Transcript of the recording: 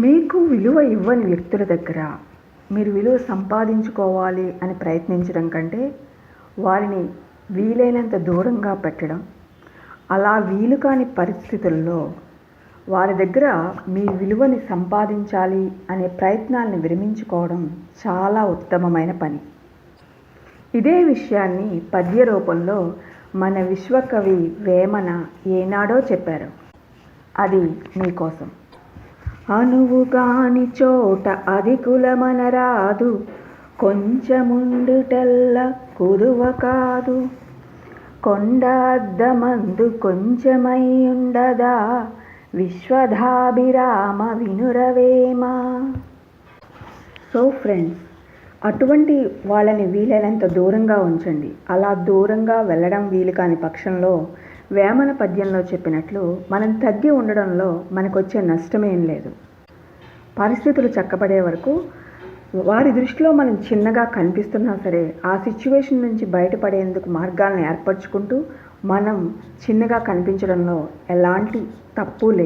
మీకు విలువ ఇవ్వని వ్యక్తుల దగ్గర మీరు విలువ సంపాదించుకోవాలి అని ప్రయత్నించడం కంటే వారిని వీలైనంత దూరంగా పెట్టడం, అలా వీలు కాని పరిస్థితుల్లో వారి దగ్గర మీ విలువని సంపాదించాలి అనే ప్రయత్నాలను విరమించుకోవడం చాలా ఉత్తమమైన పని. ఇదే విషయాన్ని పద్య రూపంలో మన విశ్వకవి వేమన ఏనాడో చెప్పారు. అది మీకోసం. అనువుగాని చోట అధికులమనరాదు, కొంచెముండుటెల్ల కుదువ కాదు, కొండ అద్దమందు కొంచెమై ఉండదా, విశ్వధాభిరామ వినురవేమ. సో ఫ్రెండ్స్, అటువంటి వాళ్ళని వీలైనంత దూరంగా ఉంచండి. అలా దూరంగా వెళ్ళడం వీలు కాని పక్షంలో వేమన పద్యంలో చెప్పినట్లు మనం తగ్గి ఉండడంలో మనకొచ్చే నష్టమేం లేదు. పరిస్థితులు చక్కబడే వరకు వారి దృష్టిలో మనం చిన్నగా కనిపిస్తున్నా సరే ఆ సిచ్యువేషన్ నుంచి బయటపడేందుకు మార్గాలను ఏర్పరచుకుంటూ మనం చిన్నగా కనిపించడంలో ఎలాంటి తప్పు లేదు.